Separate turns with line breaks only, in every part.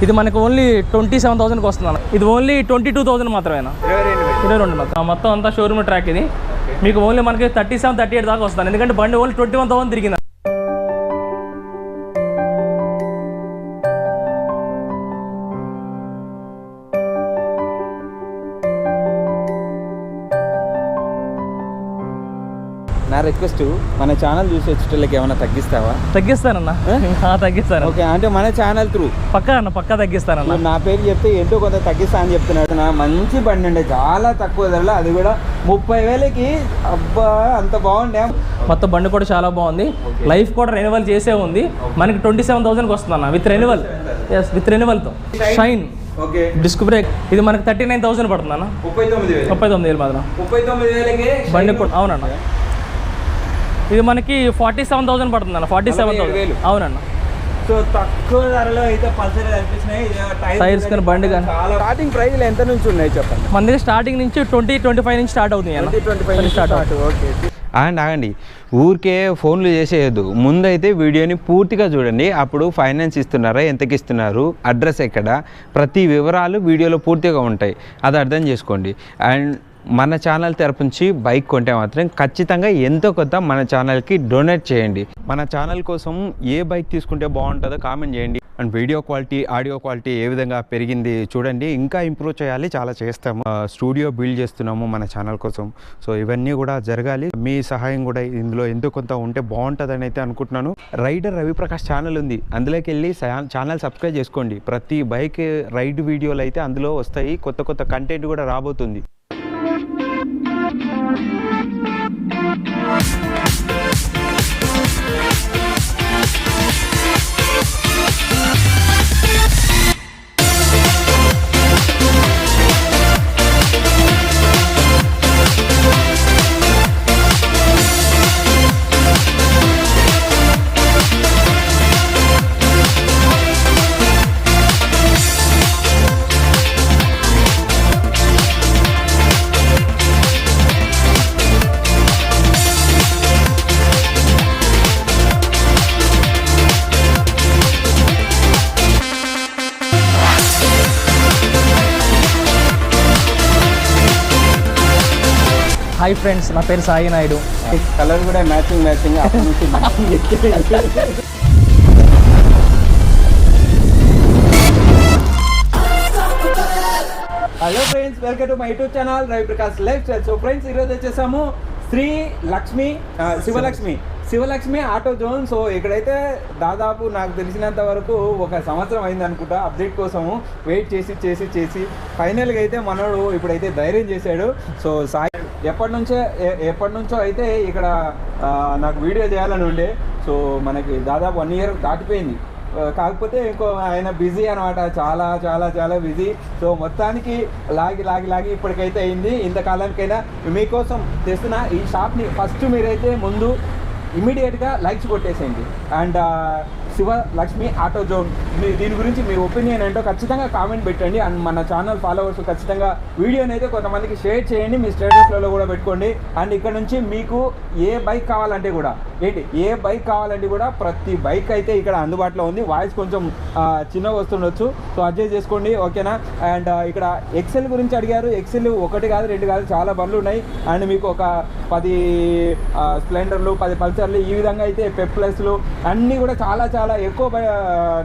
ఇది మనకు ఓన్లీ 27,000కి వస్తుంది. ఇది ఓన్లీ 22,000 మాత్రమేనా? 22 మాత్రం. మొత్తం అంతా షోరూమ్ ట్రాక్ ఇది. మీకు ఓన్లీ మనకి 37, 38 దాకా వస్తుంది. ఎందుకంటే బండి ఓన్లీ 21,000 తిరిగింది.
నా రిక్వెస్ట్, మన ఛానల్ చూసి వచ్చేటోళ్ళకి ఏమైనా తగ్గిస్తావా?
తగ్గిస్తానన్నా, తగ్గిస్తాను.
ఓకే, అంటే మన ఛానల్ త్రూ
పక్కా తగ్గిస్తానన్నా.
నా పేరు చెప్తే ఎంతో కొంత తగ్గిస్తా అని చెప్తున్నాడు. నా మంచి బండి అండి, చాలా తక్కువ ధరలో, అది కూడా 30,000కి. అబ్బా, అంత బాగుండే.
మొత్తం బండి కూడా చాలా బాగుంది. లైఫ్ కూడా రెన్యువల్ చేసే ఉంది. మనకి 27,000కి వస్తుంది అన్న, విత్ రెన్యువల్. విత్ రెన్యువల్తో షైన్.
Okay,
disc brake. ఇది మనకి 39,000 పడుతుంది అన్న. 39,000 మాత్రం.
39,000కి
బండి కూడా. అవునన్న, ఇది మనకి 47,000 పడుతుంది అన్న. 47,000. అవునన్న.
సో తక్కువ ధరలో అయితే పల్సర్ కనిపిస్తున్నాయి.
టైర్స్ కానీ బండి కానీ.
స్టార్టింగ్ ప్రైస్లు ఎంత నుంచి ఉన్నాయి చెప్పండి?
మన దగ్గర స్టార్టింగ్ నుంచి 20-25 నుంచి స్టార్ట్ అవుతుంది అన్న.
20-25 స్టార్ట్. ఓకే,
ఆగండి, ఊరికే ఫోన్లు చేసేయద్దు. ముందైతే వీడియోని పూర్తిగా చూడండి. అప్పుడు ఫైనాన్స్ ఇస్తున్నారా, ఎంతకి ఇస్తున్నారు, అడ్రస్ ఎక్కడ, ప్రతి వివరాలు వీడియోలో పూర్తిగా ఉంటాయి. అది అర్థం చేసుకోండి. అండ్ మన ఛానల్ తరపు నుంచి బైక్ కొంటే మాత్రం ఖచ్చితంగా ఎంతో కొంత మన ఛానల్కి డొనేట్ చేయండి. మన ఛానల్ కోసం ఏ బైక్ తీసుకుంటే బాగుంటుందో కామెంట్ చేయండి. And video quality, audio quality ఏ విధంగా పెరిగింది చూడండి. ఇంకా ఇంప్రూవ్ చేయాలి, చాలా చేస్తాము. స్టూడియో బిల్డ్ చేస్తున్నాము మన ఛానల్ కోసం. సో ఇవన్నీ కూడా జరగాలి. మీ సహాయం కూడా ఇందులో ఎంతో కొంత ఉంటే బాగుంటుందని అయితే అనుకుంటున్నాను. రైడర్ రవిప్రకాష్ ఛానల్ ఉంది, అందులోకి వెళ్ళి ఛానల్ సబ్స్క్రైబ్ చేసుకోండి. ప్రతి బైక్ రైడ్ వీడియోలు అయితే అందులో వస్తాయి. కొత్త కంటెంట్ కూడా రాబోతుంది.
హాయ్ ఫ్రెండ్స్, నా పేరు సాయి నాయుడు.
కలర్ కూడా మ్యాచింగ్. అప్పటి నుంచి hello friends, welcome to my YouTube channel Raviprakash lifestyle. So friends, ఈరోజు వచ్చేసాము Shri Lakshmi Sivalakshmi auto zone. So ఇక్కడైతే దాదాపు నాకు తెలిసినంత వరకు 1 సంవత్సరం అయింది అనుకుంటా అప్డేట్ కోసము వెయిట్ చేసి ఫైనల్గా అయితే మనోడు ఇప్పుడైతే ధైర్యం చేశాడు. సో సాయి ఎప్పటి నుంచో అయితే ఇక్కడ నాకు వీడియో చేయాలని ఉండే. సో మనకి దాదాపు 1 ఇయర్ దాటిపోయింది. కాకపోతే ఇంకో ఆయన బిజీ అనమాట, చాలా బిజీ. సో మొత్తానికి లాగి ఇప్పటికైతే అయింది. ఇంతకాలానికైనా మీకోసం తెస్తున్న ఈ షాప్ని ఫస్ట్ మీరైతే ముందు ఇమీడియట్గా లైక్స్ కొట్టేసేయండి. అండ్ శివలక్ష్మి ఆటో జోన్, దీని గురించి మీ ఒపీనియన్ ఏంటో ఖచ్చితంగా కామెంట్ పెట్టండి. అండ్ మన ఛానల్ ఫాలోవర్స్ ఖచ్చితంగా వీడియోని అయితే కొంతమందికి షేర్ చేయండి, మీ స్టేటస్లలో కూడా పెట్టుకోండి. అండ్ ఇక్కడ నుంచి మీకు ఏ బైక్ కావాలంటే కూడా ప్రతి బైక్ అయితే ఇక్కడ అందుబాటులో ఉంది. వాయిస్ కొంచెం చిన్నగా వస్తుండొచ్చు, సో అడ్జస్ట్ చేసుకోండి, ఓకేనా. అండ్ ఇక్కడ ఎక్సెల్ గురించి అడిగారు. ఎక్సెల్ 1 కాదు 2 కాదు, చాలా బండ్లు ఉన్నాయి. అండ్ మీకు ఒక 10 స్ప్లెండర్లు, 10 పల్సర్లు, ఈ విధంగా అయితే పెప్లస్లు అన్నీ కూడా చాలా ఎక్కువ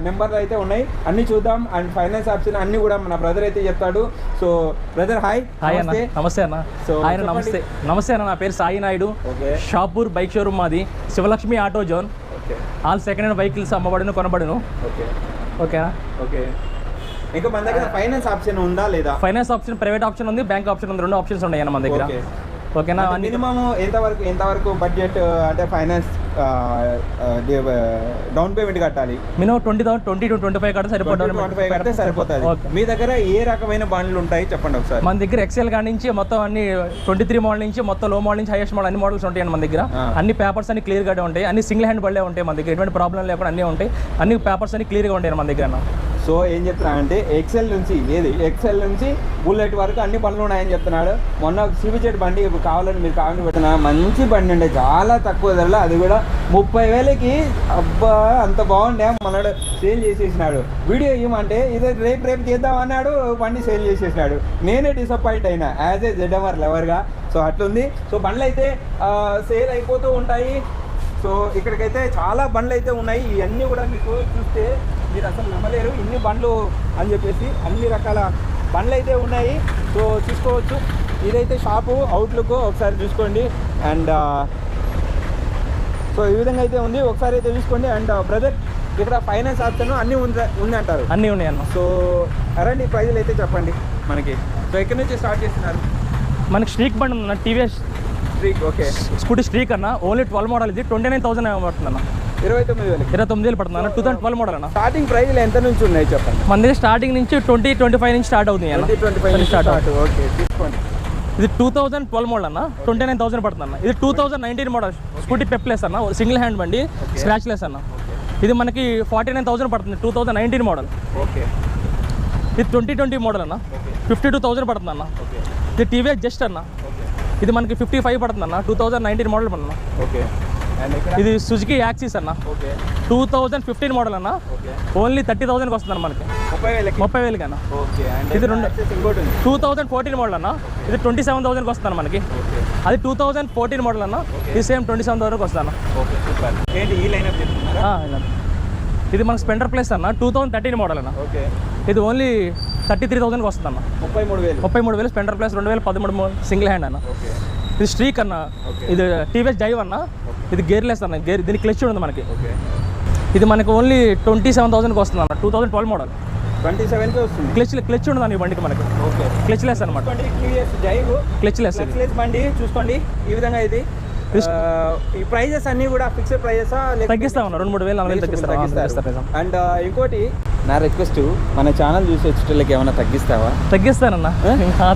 నెంబర్లు అయితే ఉన్నాయి. అన్ని చూద్దాం. అండ్ ఫైనాన్స్ ఆప్షన్ అన్ని కూడా మన బ్రదర్ అయితే చెప్తాడు. సో బ్రదర్, హాయ్
అన్న. నమస్తే అన్న. సో నమస్తే అన్న, నా పేరు సాయి నాయుడు. షాపూర్ బైక్ షోరూమ్ మాది, Sivalakshmi auto zone. All second hand vehicles కొనబడును. ఓకేనా?
ఓకే. ఇంకా మన దగ్గర ఫైనాన్స్ ఆప్షన్ ఉందా లేదా?
ఫైనాన్స్ ఆప్షన్, ప్రైవేట్ ఆప్షన్ ఉంది, బ్యాంక్ ఆప్షన్ ఉంది. 2 ఆప్షన్స్ ఉన్నాయి మన దగ్గర. ఓకేనా?
మినిమం ఎంతవరకు బడ్జెట్ అంటే ఫైనాన్స్ డౌన్ పేమెంట్ కట్టాలి?
మినిమం 20 to 25 కడితే సరిపోతుంది.
మీ దగ్గర ఏ రకమైన బండ్లు ఉంటాయి చెప్పండి ఒకసారి.
మన దగ్గర ఎక్సెల్ కాడి నుంచి మొత్తం అన్ని 23 మోడల్ నుంచి మొత్తం లో మోడల్ నుంచి హైయెస్ట్ మోడల్ అన్ని మోడల్స్ ఉంటాయి మన దగ్గర. అన్ని పేపర్స్ అన్ని క్లియర్గా ఉంటాయి. అన్ని సింగిల్ హ్యాండ్ బళ్ళే ఉంటాయి మన దగ్గర, ఎటువంటి ప్రాబ్లం లేకుండా అన్నీ ఉంటాయి. అన్ని పేపర్స్ అన్ని క్లియర్గా ఉంటాయి మన దగ్గర.
సో ఏం చెప్తున్నానంటే ఎక్సెల్ నుంచి బుల్లెట్ వరకు అన్ని బండ్లు ఉన్నాయని చెప్తున్నాడు. మొన్న చూపించేటి బండి ఇప్పుడు కావాలని మీరు కావాలని పెడుతున్నా మంచి బండి ఉండే, చాలా తక్కువ ధరలో, అది కూడా 30,000కి. అబ్బా అంత బాగుండే, మనడు సేల్ చేసేసినాడు. వీడియో ఇవ్వమంటే ఇది రేపు చేద్దాం అన్నాడు, బండి సేల్ చేసేసినాడు. నేనే డిసప్పాయింట్ అయినా యాజ్ ఏ ZMR లవర్గా. సో అట్లుంది. సో బండ్లు అయితే సేల్ అయిపోతూ ఉంటాయి. సో ఇక్కడికైతే చాలా బండ్లు అయితే ఉన్నాయి. ఇవన్నీ కూడా మీకు చూస్తే మీరు అసలు నమ్మలేరు, ఇన్ని బండ్లు అని చెప్పేసి. అన్ని రకాల బండ్లు అయితే ఉన్నాయి. సో చూసుకోవచ్చు. ఇదైతే షాపు అవుట్లుక్ ఒకసారి చూసుకోండి. అండ్ సో ఈ విధంగా అయితే ఉంది, ఒకసారి అయితే చూసుకోండి. అండ్ బ్రదర్ ఇక్కడ ఫైనాన్స్ ఆప్షన్ అన్నీ ఉంది అంటారు.
అన్నీ ఉన్నాయి అన్న.
సో అరండి ప్రైజులు అయితే చెప్పండి మనకి. సో ఎక్కడి నుంచి స్టార్ట్ చేస్తున్నారు?
మనకి స్ట్రీక్ బండి ఉందన్న, TVS
Streak. Okay,
scooty streak అన్న. Only 12 model. ఇది 29,000 పడుతుంది అన్న. 29,000 పడుతుంది అన్న. 2012 మోడల్ అన్న.
స్టార్టింగ్ ప్రైజ్లు ఎంత నుంచి ఉన్నాయి చెప్పండి.
మన దగ్గర స్టార్టింగ్ నుంచి 20-25 నుంచి స్టార్ట్ అవుతుంది అన్న.
20-25 స్టార్ట్. ఓకే తీసుకోండి.
ఇది 2012 మోడల్ అన్న. 29,000 పడుతుంది అన్న. ఇది 2019 మోడల్ స్కూటీ పెప్లెస్ అన్న, సింగిల్ హ్యాండ్ బండి, స్క్రాచ్ లెస్ అన్న. ఇది మనకి 49,000 పడుతుంది, 2019 మోడల్.
ఓకే.
ఇది 2020 మోడల్ అన్న. 52,000 పడుతుంది అన్న. ఇది టీవీఎస్ జస్ట్ అన్న. ఇది మనకి 55 పడుతుంది అన్న, 2019 మోడల్ అన్న.
ఓకే.
ఇది సుజుకి యాక్సిస్ అన్న.
ఓకే.
2015 మోడల్ అన్న. ఓన్లీ 30,000కి వస్తుంది అన్న మనకి. 30,000 అన్న.
ఓకే.
ఇది 2014 మోడల్ అన్న. ఇది 27,000కి వస్తుంది అన్న మనకి. అది 2014 మోడల్ అన్న. ఇది సేమ్ 27,000కి వస్తుంది అన్న.
Okay super. ఏంటి ఈ లైనప్ చెప్తున్నారా?
ఇది మన స్పెండర్ ప్లస్ అన్న, 2013 మోడల్ అన్న.
ఓకే.
ఇది ఓన్లీ 33,000కి వస్తుంది అన్న. 33,000 స్పెండర్ ప్లస్ 2013 సింగిల్ హ్యాండ్ అన్న.
ఓకే.
ఇది స్ట్రీక్ అన్న. ఇది టీవీఎస్ డైవ్ అన్న. ఇది గేర్లెస్ అన్న. దీనికి క్లచ్ ఉంది మనకి.
ఓకే.
ఇది మనకి ఓన్లీ 27,000కి వస్తుంది అన్న, 2012 మోడల్.
27కి వస్తుంది.
క్లచ్ ఉండదు అన్న ఈ బండికి మనకి.
ఓకే.
క్లచ్ లెస్ అనమాట. క్లచ్ లెస్
బండి చూసుకోండి ఈ విధంగా. ఇది ఈ ప్రైజెస్ అన్ని కూడా ఫిక్స్డ్ ప్రైజెసా?
తగ్గిస్తా ఉన్నా, 2-3,000 4,000 తగ్గిస్తారు.
అండ్ ఇంకోటి నా రిక్వెస్ట్, మన ఛానల్ చూసి వచ్చేటోళ్ళకి ఏమైనా తగ్గిస్తావా?
తగ్గిస్తానన్నా.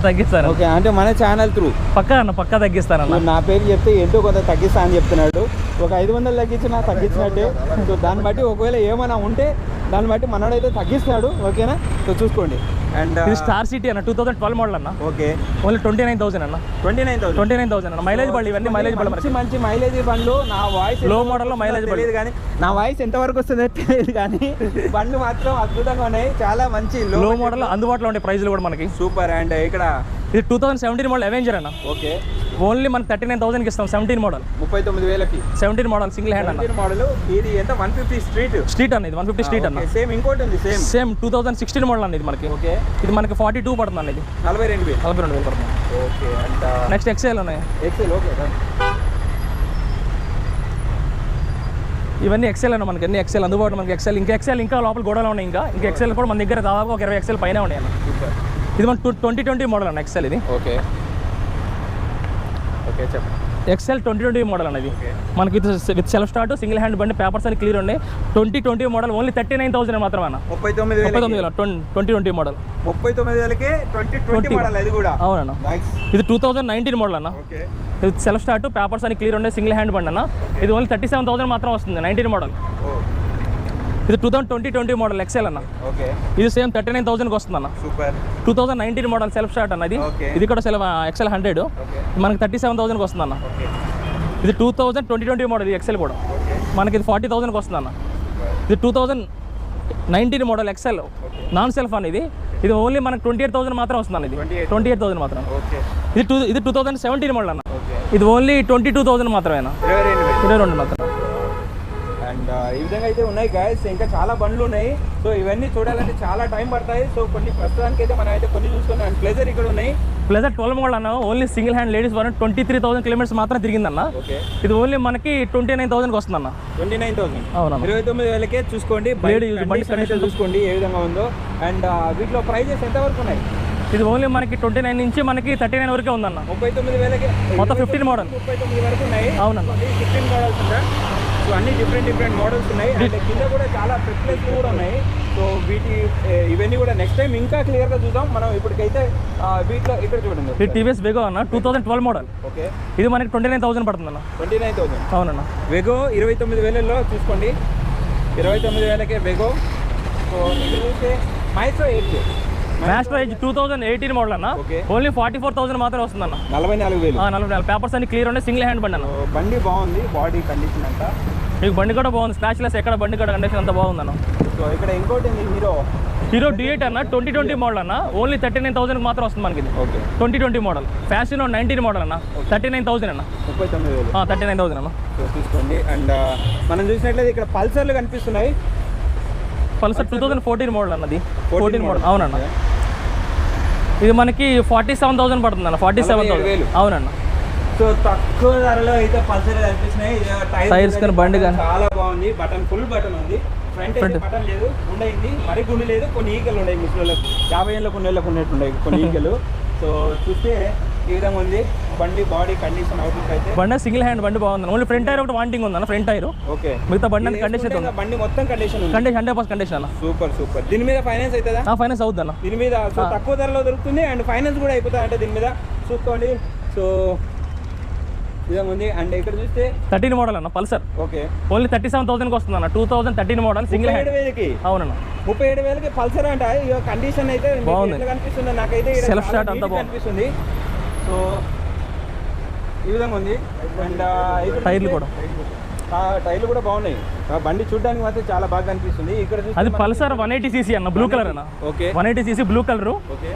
తగ్గిస్తాను.
ఓకే, అంటే మన ఛానల్ త్రూ
పక్కా అన్న, పక్కా తగ్గిస్తానన్న.
నా పేరు చెప్తే ఎంతో కొంత తగ్గిస్తా అని చెప్తున్నాడు. ఒక 500 తగ్గించినా తగ్గించినట్టే. సో దాన్ని బట్టి ఒకవేళ ఏమైనా ఉంటే దాన్ని బట్టి మనోడైతే తగ్గిస్తాడు. ఓకేనా? సో చూసుకోండి. అండ్
ఇది స్టార్ సిటీ అన్న, 2012 మోడల్ అన్న.
ఓకే.
ఓన్లీ 29,000 అన్న. 29,000 అన్న. మైలేజ్ బండి ఇవన్నీ, మైలేజ్ బండి
మంచి మైలేజ్ బండ్లు. నా వాయిస్
లో మోడల్లో మైలేజ్
తెలియదు కానీ, నా వాయిస్ ఎంతవరకు వస్తుందో తెలియదు కానీ బండ్లు మాత్రం అద్భుతంగా ఉన్నాయి. చాలా మంచి లో
మోడల్ అందుబాటులో ఉండే ప్రైజ్లు కూడా మనకి
సూపర్. అండ్ ఇక్కడ
ఇది 2017 మోడల్ అవెంజర్ అన్న.
ఓకే.
ఓన్లీ మనకి 39,000కి ఇస్తాం. 17 మోడల్
39,000కి.
17 మోడల్ సింగిల్ హ్యాండ్ అన్న.
మోడల్. ఇది ఎంత? 150 స్ట్రీట్
అన్న. ఇది 150 స్ట్రీట్ అన్న.
సేమ్ ఇంకోటి ఉంది, సేమ్
2016 మోడల్ అన్న. ఇది మనకి.
ఓకే.
ఇది మనకి 42 పడుతుంది అన్న. ఇది 42,000 పడుతుంది.
ఓకే. అండ్
నెక్స్ట్ ఎక్సెల్ ఉన్నాయి.
ఎక్సెల్. ఓకే.
ఇవన్నీ ఎక్సెల్ అన్న. మనకి అన్ని ఎక్సెల్ అందుబాటులో. మనకి ఎక్సెల్ ఇంకా లోపల గోడలో ఉన్నాయి. ఇంకా ఎక్సెల్ కూడా మన దగ్గర దాదాపు ఒక 20 ఎక్సెల్ పైన ఉన్నాయి అన్న. ఇది మన 2020 మోడల్ అన్న ఎక్సెల్. ఇది
ఓకే. ఓకే చెప్పండి.
ఎక్సెల్ 2020 మోడల్ అనేది మనకి with self start single hand బండి, పేపర్స్ అని క్లియర్ ఉన్నాయి. 2020 మోడల్ ఓన్లీ 39,000 మాత్రమే అన్న. 39,000 2020 మోడల్.
39,000కే 2020 మోడల్. అది కూడా
అవునన్న. ఇది 2019 మోడల్ అన్న. ఇది సెల్ఫ్ స్టార్ట్, పేపర్స్ అని క్లియర్ ఉండే సింగిల్ హ్యాండ్ బండి అన్న. ఇది ఓన్లీ 37,000 మాత్రం వస్తుంది. 19 మోడల్. ఇది 2020 మోడల్ ఎక్సెల్ అన్న.
ఓకే.
ఇది సేమ్ 39,000కి వస్తుంది అన్న.
సూపర్.
2019 మోడల్ సెల్ఫ్ స్టార్ట్ అన్నది. ఇది కూడా ఎక్సెల్ 100 మనకి 37,000కి వస్తుంది అన్న. ఇది 2020 మోడల్. ఇది ఎక్సెల్ కూడా మనకి ఇది 40,000కి వస్తుంది అన్న. ఇది 2019 మోడల్ ఎక్సెల్ నాన్ సెల్ఫ్ అన్న. ఇది ఓన్లీ మనకి 28,000 మాత్రం వస్తుంది అన్న. ఇది 28,000 మాత్రం. ఇది 2017 మోడల్ అన్న. ఇది ఓన్లీ 22,000 మాత్రమే అన్న. 22 మాత్రం.
అండ్ ఈ విధంగా అయితే ఉన్నాయి గాయస్. ఇంకా చాలా బండ్లు ఉన్నాయి. సో ఇవన్నీ చూడాలంటే చాలా టైం పడతాయి. సో కొన్ని ప్రస్తుతానికి అయితే మనం అయితే కొన్ని చూసుకున్నాం. అండ్ ప్లెజర్ ఇక్కడ ఉన్నాయి.
ప్లెజర్ 12 మోడల్ అన్న. ఓన్లీ సింగిల్ హ్యాండ్ లేడీస్ వరకు 23,000 కిలోమీటర్స్ మాత్రం తిరిగిందన్న. ఇది ఓన్లీ మనకి 29,000కి వస్తుంది అన్న.
29,000.
అవునన్న.
29,000కే చూసుకోండి. బండి చూసుకోండి ఏ విధంగా ఉందో. అండ్ వీటిలో ప్రైజెస్ ఎంతవరకు ఉన్నాయి?
ఇది ఓన్లీ మనకి 29 నుంచి మనకి 39 వరకే ఉందన్న.
39,000కే
మొత్తం 15 మోడల్.
39 వరకు ఉన్నాయి.
అవునన్న.
15 మోడల్స్ ఉందా? సో అన్ని డిఫరెంట్ మోడల్స్ ఉన్నాయి. అండ్ కింద కూడా చాలా ప్రిప్లేస్ కూడా ఉన్నాయి. సో ఇవన్నీ కూడా నెక్స్ట్ టైం ఇంకా క్లియర్గా చూద్దాం మనం. ఇప్పటికైతే వీటిలో ఇక్కడ చూడండి.
ఇది టీవీఎస్ వెగో అన్న. 2012 మోడల్.
ఓకే.
ఇది మనకి 29,000 పడుతుంది అన్న.
29,000.
అవునన్న.
వెగో 29,000లో చూసుకోండి. 29,000కే వెగో. సో ఇక్కడ చూస్తే Maestro edge
Maestro edge 2018 model అన్న.
ఓకే.
ఓన్లీ 44,000 మాత్రమే వస్తుందన్న.
44,000.
44 పేపర్స్ అన్ని క్లియర్ ఉన్నాయి, సింగిల్ హ్యాండ్ బండి అన్న.
బండి బాగుంది, బాడీ కండిషన్ అంతా.
మీకు బండి కూడా బాగుంది, స్క్రాచ్లెస్, ఎక్కడ బండి కూడా కండిషన్ అంతా బాగుందన్న.
సో ఇక్కడ ఇంకోటి హీరో
D8 అన్న 2020 మోడల్ అన్న. ఓన్లీ 39,000 మాత్రం వస్తుంది మనకి.
ఓకే.
2020 మోడల్. ఫ్యాషన్ 19 మోడల్ అన్న. 39,000 అన్న.
39,000.
39,000 అన్న.
సో తీసుకోండి. అండ్ మనం చూసినట్లయితే ఇక్కడ పల్సర్లు కనిపిస్తున్నాయి.
పల్సర్ 2014 మోడల్ అన్నది. 14 మోడల్ అవునన్న. ఇది మనకి 47,000 పడుతుంది అన్న. 47,000 అవునన్న.
సో తక్కువ ధరలో అయితే పల్సర్ కనిపిస్తున్నాయి.
టైర్స్ కానీ బండి కానీ
చాలా బాగుంది. బటన్ ఫుల్ బటన్ ఉంది. ఫ్రంట్ అయితే బటన్ లేదు, ఉండయింది మరి గుండు లేదు. కొన్ని ఈకలు ఉన్నాయి మిషన్లో 50 ఏళ్ళకు ఉన్నట్టు ఉన్నాయి కొన్ని ఈకలు. సో చూస్తే ఈ విధంగా ఉంది బండి, బాడీ కండిషన్ అవుట్లుక్ అయితే.
బండి సింగిల్ హ్యాండ్ బండి బాగుంది. ఓన్లీ ఫ్రంట్ టైర్ ఒకటి వాంటింగ్ ఉందన్న. Front tyre
okay.
మిగతా బండి అంతా కండిషన్ ఉంది.
బండి మొత్తం కండిషన్ ఉంది.
కండిషన్ 100% కండిషన్ అన్న.
సూపర్. దీని మీద ఫైనాన్స్ అవుతుందా?
ఫైనాన్స్ అవుతుంది అన్న.
దీని మీద సో తక్కువ ధరలో దొరుకుతుంది అండ్ ఫైనాన్స్ కూడా అయిపోతుంది అంటే దీని మీద చూసుకోండి. సో విధంగా ఉంది. అండ్ ఇక్కడ చూస్తే
13 మోడల్ అన్న పల్సర్.
ఓకే.
ఓన్లీ 37,000 వస్తుంది అన్న. 2013 మోడల్ సింగిల్ హ్యాండ్.
37,000కి
అవునన్న.
37,000కి పల్సర్ అంట. ఇక కండిషన్ అయితే
బాగుంది.
ఎట్లా కనిపిస్తుంది నాకైతే
సెల్ఫ్ స్టార్ట్ అంతా బాగుంది
కనిపిస్తుంది. సో ఈ విధంగా ఉంది. అండ్
టైర్లు కూడా
టైర్లు కూడా బాగున్నాయి. బండి చూడడానికి మాత్రం చాలా బాగా కనిపిస్తుంది. ఇక్కడ
అది పల్సర్ 180cc అన్న, బ్లూ కలర్ అన్న.
Okay.
180cc blue colour.
Okay.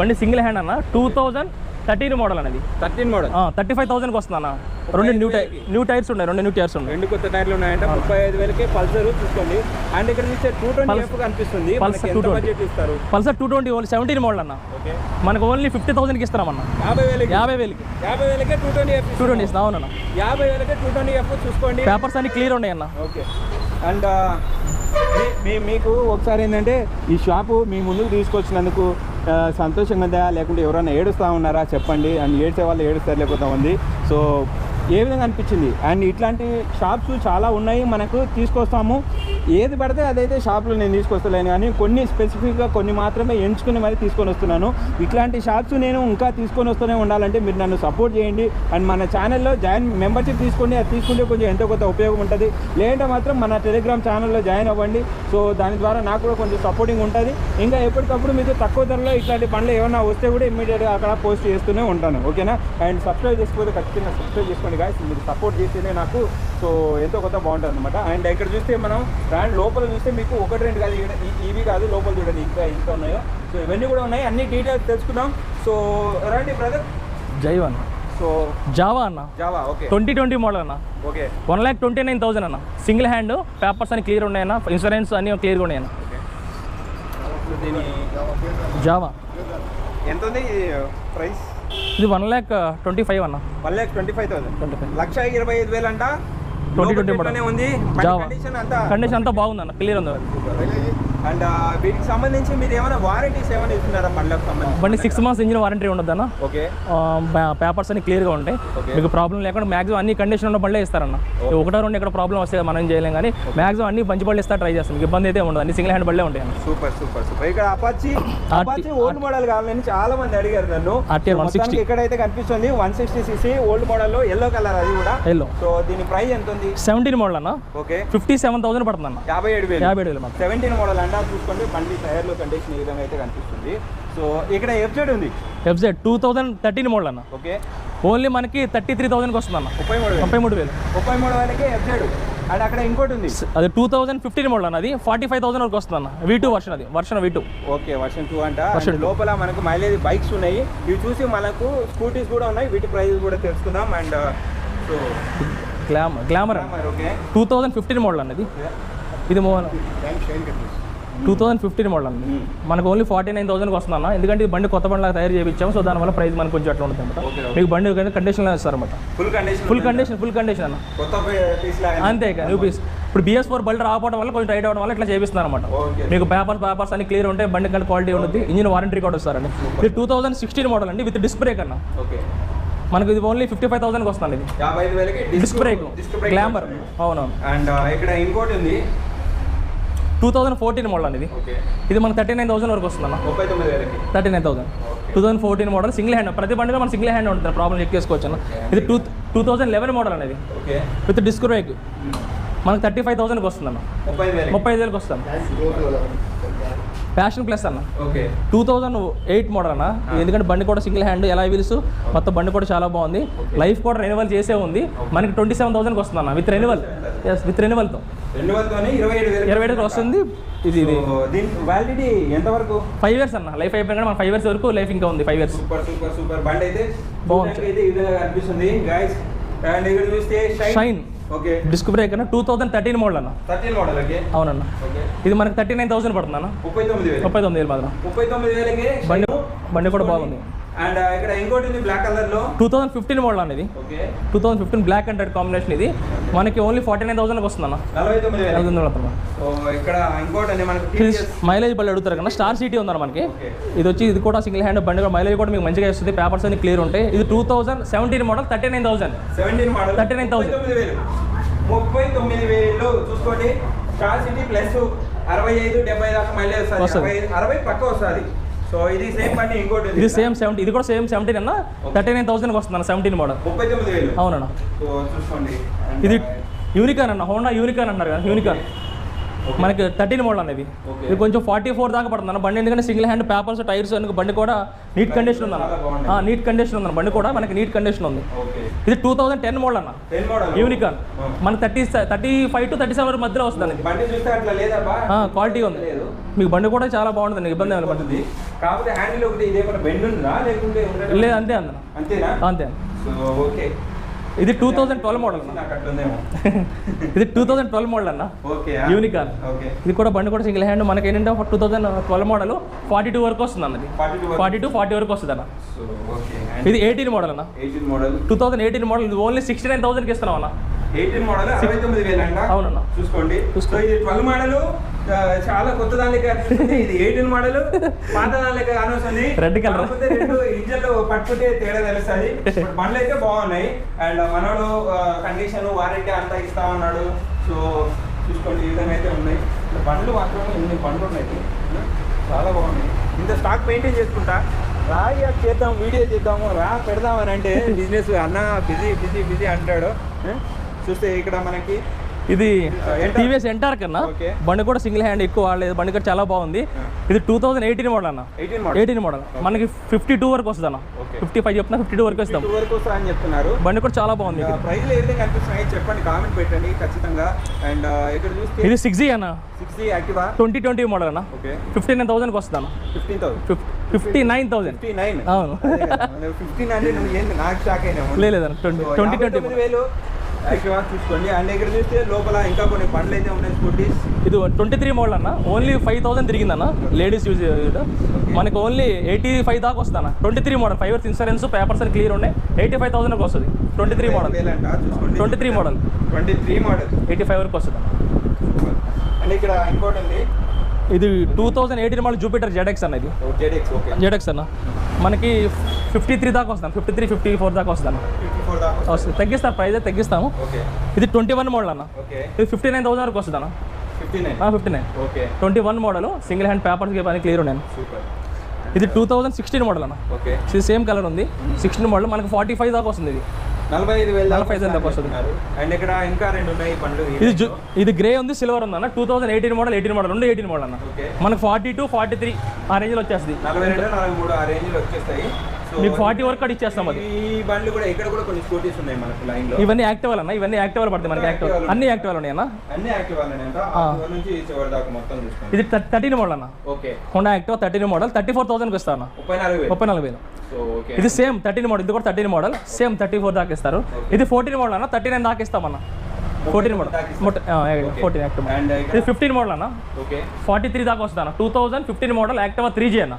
బండి సింగిల్ హ్యాండ్ అన్న. 2013 మోడల్ అనేది.
13 మోడల్.
35,000కి వస్తుంది అన్న. రెండు న్యూ టైర్స్ ఉన్నాయి.
రెండు కొత్త టైర్లు ఉన్నాయంటే 35,000కే పల్సర్ చూసుకోండి. అండ్ ఇక్కడ చూస్తే 220 కనిపిస్తుంది.
పల్సర్ 220
ఇస్తారు.
పల్సర్ 220 ఓన్లీ 17 మోడల్ అన్న.
ఓకే.
మనకు ఓన్లీ 50,000కి ఇస్తామన్న.
50,000కే
220 ఇస్తాం. అవునన్న.
50,000కే 220 చూసుకోండి.
పేపర్స్ అన్ని క్లియర్ ఉన్నాయి అన్న.
ఓకే. అండ్ మీకు ఒకసారి ఏంటంటే ఈ షాపు మీ ముందుకు తీసుకొచ్చినందుకు సంతోషంగా ఉందా లేకుంటే ఎవరైనా ఏడుస్తూ ఉన్నారా చెప్పండి. అండ్ ఏడ్చే వాళ్ళు ఏడుస్తారు లేకపోతే ఉంది. సో ఏ విధంగా అనిపించింది? అండ్ ఇట్లాంటి షాప్స్ చాలా ఉన్నాయి, మనకు తీసుకొస్తాము. ఏది పడితే అదైతే షాప్లో నేను తీసుకొస్తలేను, కానీ కొన్ని స్పెసిఫిక్గా కొన్ని మాత్రమే ఎంచుకుని మరి తీసుకొని వస్తున్నాను. ఇట్లాంటి షాప్స్ నేను ఇంకా తీసుకొని వస్తూనే ఉండాలంటే మీరు నన్ను సపోర్ట్ చేయండి. అండ్ మన ఛానల్లో మెంబర్షిప్ తీసుకోండి. అది తీసుకుంటే కొంచెం ఎంతో కొంత ఉపయోగం ఉంటుంది. లేదంటే మాత్రం మన టెలిగ్రామ్ ఛానల్లో జాయిన్ అవ్వండి. సో దాని ద్వారా నాకు కూడా కొంచెం సపోర్టింగ్ ఉంటుంది. ఇంకా ఎప్పటికప్పుడు మీకు తక్కువ ధరలో ఇట్లాంటి పనులు ఏమైనా వస్తే కూడా ఇమ్మీడియట్గా అక్కడ పోస్ట్ చేస్తూనే ఉంటాను. ఓకేనా? అండ్ సబ్స్క్రైబ్ చేసుకోకపోతే ఖచ్చితంగా సబ్స్క్రైబ్ చేసుకోండి గాయ్స్. మీరు సపోర్ట్ చేస్తేనే నాకు సో ఎంతో కొంత బాగుంటుంది అనమాట. అండ్ ఇక్కడ చూస్తే మనం బ్రాండ్ లోపల చూస్తే మీకు 1-2 కాదు, ఇవి కాదు, లోపల చూడండి ఇంకా ఉన్నాయో. సో ఇవన్నీ కూడా ఉన్నాయి. అన్ని డీటెయిల్స్ తెలుసుకుందాం. సో రండి బ్రదర్.
జైవన్.
సో
జావా అన్న.
జావా. ఓకే.
2020 మోడల్ అన్న.
ఓకే.
1,29,000 అన్న. Single hand. పేపర్స్ అన్ని క్లియర్ ఉన్నాయన్న. ఇన్సూరెన్స్ అన్ని క్లియర్గా ఉన్నాయన్న. జావా
ఎంత ఉంది ప్రైస్?
ఇది 1,25,000 అన్న.
1,25,000. 1,25,000 అంట.
2020 మోడల్
ఉంది.
జావా కండిషన్ అంతా బాగుంది అన్న. క్లియర్ ఉంది.
అండ్ వీటికి సంబంధించి మీరు ఏమైనా వారంటీస్ ఏమైనా ఇస్తున్నారా బండ్లకు సంబంధించి?
బండి 6 months ఇంజిన్ వారంటీ ఉండదు అన్న.
ఓకే.
పేపర్స్ అన్ని క్లియర్గా ఉంటాయి. మీకు ప్రాబ్లం లేకుండా మ్యాక్సిమం అన్ని కండిషన్ ఉన్న బండ్లే ఇస్తారన్న. 1-2 ఎక్కడ ప్రాబ్లం వస్తే మనం చేయలేం, కానీ మ్యాక్సిమం అన్ని మంచి బండ్లు ఇస్తా ట్రై చేస్తాం. మీకు ఇబ్బంది అయితే ఉండదు. అన్ని సింగిల్ హ్యాండ్ బండ్లే ఉంటాయి.
సూపర్. ఇక్కడ అపాచీ ఓల్డ్ మోడల్ కావాలని చాలా మంది అడిగారు నన్ను. ఇక్కడైతే కనిపిస్తుంది 160cc old model, yellow colour, అది కూడా ఎల్లో. సో దీని ప్రైస్ ఎంత ఉంది?
17 మోడల్ అన్న.
ఓకే.
57,000 పడుతుంది అన్న.
57,000. 17 మోడల్ అంట. చూసుకోండి బండి టైర్లో కండిషన్ ఈ విధంగా అయితే కనిపిస్తుంది. సో ఇక్కడ FZ ఉంది.
FZ 2013 మోడల్ అన్న.
ఓకే.
ఓన్లీ మనకి 33,000కి వస్తుంది అన్న.
33,000కి FZ. అండ్ అక్కడ ఇంకోటి ఉంది,
అది 2015 మోడల్ అన్న. అది 45,000 వరకు వస్తుంది అన్న. V2 వర్షన్, అది వర్షన్ V2.
ఓకే. వర్షన్ 2 అంట. లోపల మనకు మైలేజ్ బైక్స్ ఉన్నాయి. ఇవి చూసి మనకు స్కూటీస్ కూడా ఉన్నాయి. వీటి ప్రైస్ కూడా తెలుసుకుందాం. And so
glamour.
Okay.
2015 model అన్నది. ఇది 2015 మోడల్ అండి. మనకు ఓన్లీ 49,000కి వస్తుంది అన్న. ఎందుకంటే ఈ బండి కొత్త బండిలాగా తయారు చేయించాము. సో దానివల్ల ప్రైస్ మనకు కొంచెం అట్లా ఉంటుంది అనమాట. మీకు బండి కండిషన్లో ఇస్తారన్నమాట. ఫుల్ కండిషన్ అన్న. అంతే ఇక న్యూ పీస్. ఇప్పుడు BS4 బల్ట్ రావడం వల్ల కొంచెం టైట్ అవ్వడం వల్ల ఇట్లా చేపిస్తున్నారు అనమాట. మీకు పేపర్స్ అన్ని క్లియర్ ఉంటాయి. బండి కంటే క్వాలిటీ ఉంటుంది. ఇంజిన్ వారంటీ కూడా వస్తారండి. ఇది 2016 మోడల్ అండి విత్ డిస్క్ బ్రేక్ అన్న. మనకు ఇది ఓన్లీ 55,000కి వస్తుంది. ఇది
55,000కి
డిస్క్ బ్రేక్ గ్లామర్. అవునవును.
అండ్ ఇక్కడ ఇంకోటి ఉంది
2014 మోడల్ అనేది. ఇది మనకు 39,000 వరకు వస్తుంది అన్న. 39,000. 2014 మోడల్ సింగిల్ హ్యాండ్. ప్రతి బండిలో మన సింగిల్ హ్యాండ్ ఉంటుంది. ప్రాబ్లం చెక్ చేసుకోవచ్చు అన్న. ఇది 2011 మోడల్ అనేది విత్ డిస్క్ బ్రేక్. మనకు 35,000కి వస్తుంది అన్న. 35,000కి వస్తాను. ప్యాషన్ ప్లస్ అన్న
ఓకే
2008 మోడల్ అన్న. ఎందుకంటే బండి కూడా సింగిల్ హ్యాండ్ ఎలా వీల్స్ మొత్తం బండి కూడా చాలా బాగుంది. లైఫ్ కూడా రెన్యువల్ చేసే ఉంది. మనకి 27,000కి వస్తుంది అన్న విత్ రెన్యువల్. విత్ రెన్యువల్తో 27,000 వస్తుంది. ఇది
దీని వ్యాలిడిటీ ఎంత వరకు?
5 years అన్న. లైఫ్ అయిపోయిన మన 5 years వరకు లైఫ్ ఇంకా ఉంది. 5 years.
సూపర్ బండి అయితే
బాగుంది.
ఈ విధంగా కనిపిస్తుంది గైస్. అండ్ ఇక్కడ చూస్తే షైన్ ఓకే
డిస్క్ బ్రేక్ అన్న 2013 మోడల్ అన్న.
13 మోడల్ ఓకే
అవునన్న. ఇది మనకి 39,000 పడుతుంది అన్న. 39,000 మాత్రం.
39,000కి
బండి కూడా బాగుంది.
అండ్ ఇక్కడ ఇంకోటి ఉంది బ్లాక్ కలర్ లో
2015 మోడల్ అనేది.
Okay
2015 black and red combination. ఇది మనకి ఓన్లీ 49,000కి వస్తుంది అన్న.
49,000. సో ఇక్కడ ఇంకోటి మనకి
మైలేజ్ బండి అడుగుతారు కదా. స్టార్ సిటీ ఉందన్న మనకి. ఇది వచ్చి ఇది కూడా సింగిల్ హ్యాండ్ బండి. మైలేజ్ కూడా మీకు మంచిగా ఇస్తుంది. పేపర్స్ అన్ని క్లియర్ ఉంటాయి. ఇది 2017 మోడల్ 39,000. 39,000
చూసుకోండి. స్టార్ సిటీ ప్లస్ 65-70 దాకా మైలేజ్ వస్తుంది. 60 పక్క వస్తుంది. సో ఇది సేమ్ బండి ఇంకోటి
ఇది సేమ్ 70. ఇది కూడా సేమ్ 17 అన్న. 39,000కి వస్తుంది అన్న 17 మోడల్.
39,000
అవునన్నా.
సో చూసుకోండి.
ఇది యూనికాన్ అన్న. హోండా యూనికాన్ అంటారు కదా. యూనికాన్ మనకి 13 మోడల్ అనేది. ఇది కొంచెం 44 దాకా పడుతుంది అన్న బండి. ఎందుకంటే సింగిల్ హ్యాండ్ పేపర్స్ టైర్స్ అన్ని బండి కూడా నీట్ కండిషన్ ఉంది అన్న. నీట్ కండిషన్ ఉంది బండి కూడా మనకి నీట్ కండిషన్ ఉంది. ఇది 2010 మోడల్ అన్న. యూనికాన్ మనకి 35 to 37 మధ్యలో వస్తుంది. క్వాలిటీ ఉంది. మీకు బండి కూడా చాలా బాగుంటుంది. ఇబ్బంది ఏమైనా పడుతుంది. లేదు అంతే అన్న. అంతే. ఇది 2012 మోడల్ అన్న. ఇది 2012 మోడల్ అన్న. యూనికాన్. ఇది కూడా బండి కూడా సింగిల్ హ్యాండ్. మనకి ఏంటంటే 2012 మోడల్ 42 వరకు వస్తుంది అన్నది. 40 వరకు వస్తుంది అన్న. ఇది 18 మోడల్ అన్న. 2018 మోడల్. ఇది ఓన్లీ 69,000కి ఇస్తున్నాం అన్న.
18 మోడల్ 69,000
అవునన్నా.
చూసుకోండి. ఇది 12 మోడల్ చాలా కొత్త దానికి అనిపిస్తుంది. ఇది 18 మోడల్ పాత దానికి అనవస్తుంది.
Red colour.
రెండు ఇంజన్లు పట్టుకుంటే తేడా తెలుస్తుంది. బండ్లు అయితే బాగున్నాయి. అండ్ మనోడు కండిషన్ వారంటీ అంతా ఇస్తా ఉన్నాడు. సో చూసుకోండి ఈ విధంగా అయితే ఉన్నాయి. బండ్లు మాత్రం ఇన్ని బండ్లు ఉన్నాయి. చాలా బాగున్నాయి. ఇంత స్టాక్ మెయింటైన్ చేసుకుంటా చేద్దాం, వీడియో చేద్దాము, పెడదామని అంటే బిజినెస్ అన్న బిజీ అంటాడు. చూస్తే ఇక్కడ మనకి
ఇది టీవీఎస్ ఎంటార్ కన్నా బండి కూడా సింగిల్ హ్యాండ్ ఎక్కువ వాడలేదు. బండి కూడా చాలా బాగుంది. ఇది 2018 మోడల్ అన్న. 18 మోడల్ మనకి 52 వరకు వస్తుంది అన్న. 55 చెప్తున్నా 52 వరకు వస్తాం
అని చెప్తున్నారు.
బండి కూడా చాలా బాగుంది.
ప్రైస్ ఏ విధంగా కనిపిస్తున్నాయి చెప్పండి, కామెంట్ పెట్టండి ఖచ్చితంగా. అండ్ ఇక్కడ చూస్తే
ఇది 6G అన్న.
6G యాక్టివా
2020 మోడల్ అన్న. 59,000కి వస్తుంది అన్న. 59,000. అవును. 15 అంటే
నాకు షాక్ అయినా.
లేదన్న 2020
యాక్టివా చూసుకోండి. అండ్ ఇక్కడ చూస్తే లోపల ఇంకా కొన్ని బండ్లు అయితే ఉన్నాయి స్కూటీస్.
ఇది 23 మోడల్ అన్న. ఓన్లీ 5,000 తిరిగిందన్న. లేడీస్ యూజ్ మనకి ఓన్లీ 85 దాకా వస్తుంది అన్న. 23 మోడల్ 5 years ఇన్సూరెన్స్ పేపర్స్ అని క్లియర్ ఉన్నాయి. 85,000కి వస్తుంది. 23 మోడల్ 23 మోడల్ 85 వరకు వస్తుంది.
అండ్ ఇక్కడ ఇంకోటి ఉంది.
ఇది 2018 మోడల్ జూపిటర్ ZX అన్న. ఇది ZX అన్న. మనకి 53 దాకా వస్తాం. 53, 54 దాకా వస్తాను. వస్తుంది. తగ్గిస్తాం ప్రైజ్ తగ్గిస్తాము. ఇది 21 మోడల్ అన్న. ఇది 59,000 వరకు వస్తుంది అన్న. 59. 21 మోడల్ సింగిల్ హ్యాండ్ పేపర్స్ పని క్లియర్ ఉన్నాయి. ఇది 2016 మోడల్ అన్న. ఇది సేమ్ కలర్ ఉంది. 16 మోడల్ మనకి 45 దాకా వస్తుంది. ఇది 45,000 దాకా వస్తుంది.
అండ్ ఇక్కడ ఇంకా రెండు ఉన్నాయి బండ్లు.
ఇది గ్రే ఉంది, సిల్వర్ ఉంది అన్న. 2018 మోడల్ 18 మోడల్ రెండు 18 మోడల్ అన్న. మనకి 42, 43 ఆ రేంజ్లో వచ్చేస్తుంది.
42, 43 ఆ రేంజ్లో వచ్చేస్తాయి.
మీకు 40 వరకు కూడా ఇచ్చేస్తాం. అది
ఈ బండ్లు కూడా ఇక్కడ కూడా కొన్ని స్కూటీస్ ఉన్నాయి మనకి లైన్ లో.
ఇవన్నీ యాక్టివాలు అన్న. ఇవన్నీ యాక్టివాలు పడతాయి మనకి. యాక్టివ్ అన్ని యాక్టివాలు ఉన్నాయి అన్న.
అన్ని యాక్టివాలు నుంచి చివరి దాకా మొత్తం చూసుకోండి.
ఇది 13 మోడల్ అన్న. హోండా యాక్టివా 13 మోడల్ 34,000కి ఇస్తాను అన్న. 34,000. ఇది సేమ్ 13 మోడల్. ఇది కూడా 13 మోడల్ సేమ్ 34 దాకా ఇస్తారు. ఇది 14 మోడల్ అన్న. 39 దాకా ఇస్తామన్న. 14 మోడల్ 14 యాక్టివ్. ఇది 15 మోడల్ అన్న. 43 దాకా వస్తుంది అన్న. 2015 మోడల్ యాక్టివా 3G అన్న.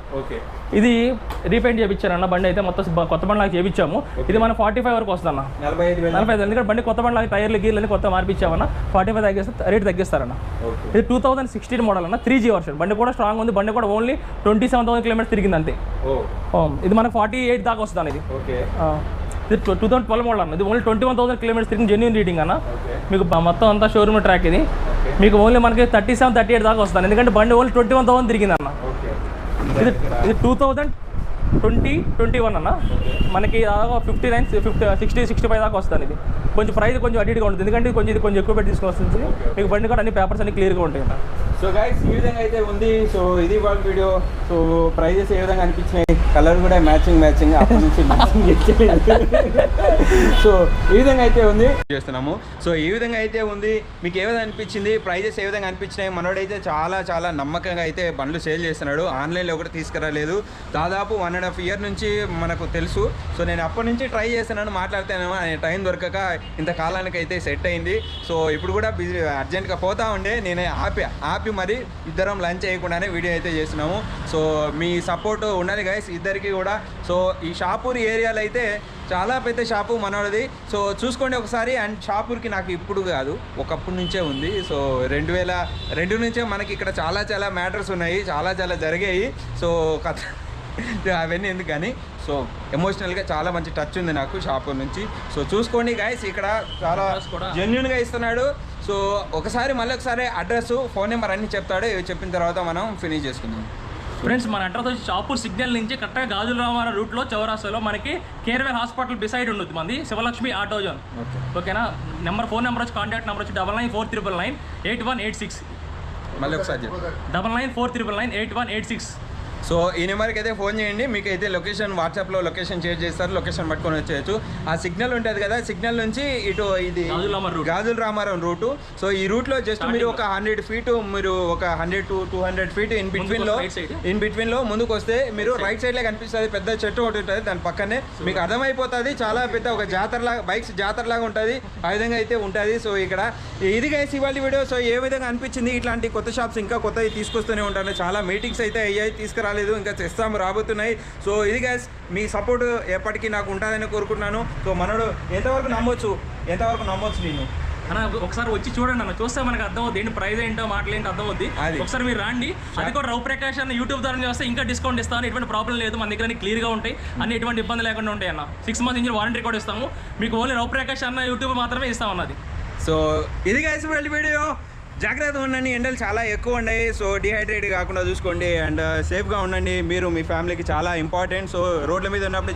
ఇది రీపెయింట్ చేయించారన్న. బండి అయితే మొత్తం కొత్త బండి లాగా చేయించాము. ఇది మన 45 వరకు వస్తుంది అన్న. 45. ఎందుకంటే బండి కొత్త బండి లాగా టైర్లు గీర్లు కొత్త మార్పించామన్న. 45 తగ్గిస్తే రేట్ తగ్గిస్తారన్న. ఇది 2016 మోడల్ అన్న. 3G version. బండి కూడా స్ట్రాంగ్ ఉంది. బండి కూడా ఓన్లీ 27,000 కిలోమీటర్స్ తిరిగింది అంతే. ఇది మనకు 48 దాకా వస్తుంది అన్న. ఇది 2012 మోడల్ అన్న. ఇది ఓన్లీ 21,000 కిలోమీటర్స్ తిరిగి జెన్యూన్ రీడింగ్ అన్న. మీకు మొత్తం అంతా షోరూమ్ ట్రాక్. ఇది మీకు ఓన్లీ మనకి 37, 38 దాకా వస్తుంది. ఎందుకంటే బండి ఓన్లీ 21,000 తిరిగింది అన్న. ఇది 2020, 21 అన్న. మనకి 59, 60, 65 దాకా వస్తుంది. ఇది కొంచెం ప్రైస్ కొంచెం అడిట్గా ఉంటుంది. ఎందుకంటే ఇది కొంచెం ఎక్కువ పెట్టి తీసుకొని వస్తుంది. మీకు బండి కూడా అన్ని పేపర్స్ అన్ని క్లియర్గా ఉంటాయి.
సో సో గైస్ ఈ విధంగా అయితే ఉంది. సో ఇది వాళ్ళ వీడియో. సో ప్రైజెస్ ఏ విధంగా అనిపించినాయి, కలర్ కూడా మ్యాచింగ్ అప్పటి నుంచి సో ఈ విధంగా అయితే ఉంది చేస్తున్నాము. సో ఈ విధంగా అయితే ఉంది. మీకు ఏ విధంగా అనిపించింది, ప్రైజెస్ ఏ విధంగా అనిపించినాయి? మనోడైతే చాలా నమ్మకంగా అయితే బండ్లు సేల్ చేస్తున్నాడు. ఆన్లైన్లో కూడా తీసుకురాలేదు. దాదాపు 1.5 year నుంచి మనకు తెలుసు. సో నేను అప్పటి నుంచి ట్రై చేస్తున్నాను, మాట్లాడుతానేమో టైం దొరకక ఇంత కాలానికి అయితే సెట్ అయింది. సో ఇప్పుడు కూడా బిజీ అర్జెంట్గా పోతా ఉండే, నేనే ఆపి మరి ఇద్దరం లంచ్ చేయకుండానే వీడియో అయితే చేస్తున్నాము. సో మీ సపోర్ట్ ఉండాలి గైస్ ఇద్దరికి కూడా. సో ఈ షాపూర్ ఏరియాలో అయితే చాలా పెద్ద షాపు మనోడిది. సో చూసుకోండి ఒకసారి. అండ్ షాపూర్కి నాకు ఇప్పుడు కాదు, ఒకప్పటి నుంచే ఉంది. సో 2002 నుంచే మనకి ఇక్కడ చాలా మ్యాటర్స్ ఉన్నాయి, చాలా జరిగాయి. సో కథ అవన్నీ ఎందుకు కానీ సో ఎమోషనల్గా చాలా మంచి టచ్ ఉంది నాకు షాపూర్ నుంచి. సో చూసుకోండి గైస్, ఇక్కడ చాలా జెన్యున్గా ఇస్తున్నాడు. సో మళ్ళీ ఒకసారి అడ్రస్, ఫోన్ నెంబర్ అన్నీ చెప్తాడు. ఇవి చెప్పిన తర్వాత మనం ఫినిష్ చేసుకుందాం.
ఫ్రెండ్స్ మన అడ్రస్ వచ్చి షాపూర్ సిగ్నల్ నుంచి కరెక్ట్గా గాజుల రామారావు రూట్లో చౌరాస్తాలో మనకి కేర్వేర్ హాస్పిటల్ బిసైడ్ ఉంటుంది మంది శివలక్ష్మి ఆటో జోన్. ఓకేనా? ఫోన్ నెంబర్ వచ్చి కాంటాక్ట్ నెంబర్ వచ్చి 9943998186.
మళ్ళీ ఒకసారి
9943998186.
సో ఈ నెంబర్కి అయితే ఫోన్ చేయండి. మీకు అయితే లొకేషన్ వాట్సాప్లో లొకేషన్ షేర్ చేస్తారు, లొకేషన్ పట్టుకొని వచ్చేయచ్చు. ఆ సిగ్నల్ ఉంటుంది కదా, సిగ్నల్ నుంచి ఇటు ఇది గాజుల రామారావు రూటు. సో ఈ రూట్లో జస్ట్ మీరు ఒక 100 feet, మీరు ఒక 100 to 200 feet ఇన్ బిట్వీన్లో ముందుకు వస్తే మీరు రైట్ సైడ్లో కనిపిస్తుంది పెద్ద చెట్టు ఒకటి ఉంటుంది, దాని పక్కనే మీకు అర్థమైపోతుంది. చాలా పెద్ద ఒక బైక్స్ జాతరలాగా ఉంటుంది, ఆ విధంగా అయితే ఉంటుంది. సో ఇక్కడ ఇది గైస్ ఇవాళ వీడియో. సో ఏ విధంగా అనిపించింది, ఇట్లాంటి కొత్త షాప్స్ ఇంకా కొత్తవి తీసుకొస్తూనే ఉంటాను. చాలా మీటింగ్స్ అయితే అయ్యాయి, తీసుకురాలేదు, ఇంకా చేస్తాము, రాబోతున్నాయి. సో ఇది గైస్ మీ సపోర్ట్ ఎప్పటికీ నాకు ఉంటుందని కోరుకుంటున్నాను. సో మనోడు ఎంతవరకు నమ్మొచ్చు నేను
అన్న ఒకసారి వచ్చి చూడండి అన్న, చూస్తే మనకు అర్థమవుతుంది ఏంటి ప్రైస్ ఏంటో మాటలేంటో అర్థమవుతుంది. ఒకసారి మీరు రండి. అది కూడా రౌ ప్రకాష్ అన్న యూట్యూబ్ ద్వారా చేస్తే ఇంకా డిస్కౌంట్ ఇస్తాను, ఎటువంటి ప్రాబ్లం లేదు. మన దగ్గర క్లియర్గా ఉంటాయి, అన్ని ఎటువంటి ఇబ్బంది లేకుండా ఉంటాయి అన్న. 6 months ఇంజిన్ వారంటీ కూడా ఇస్తాము మీకు. ఓన్లీ రౌ ప్రకాష్ అన్న యూట్యూబ్ మాత్రమే ఇస్తాం అన్నది.
సో ఇది గైస్ వీడియో. జాగ్రత్తగా ఉండండి, ఎండలు చాలా ఎక్కువ ఉన్నాయి. సో డిహైడ్రేట్ కాకుండా చూసుకోండి అండ్ సేఫ్గా ఉండండి. మీరు మీ ఫ్యామిలీకి చాలా ఇంపార్టెంట్. సో రోడ్ల మీద ఉన్నప్పుడు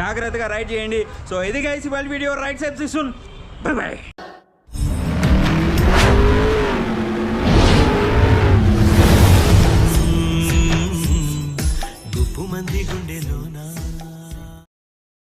జాగ్రత్తగా రైడ్ చేయండి. సో ఇది గైస్ ఇవాళ video. Right side soon. By.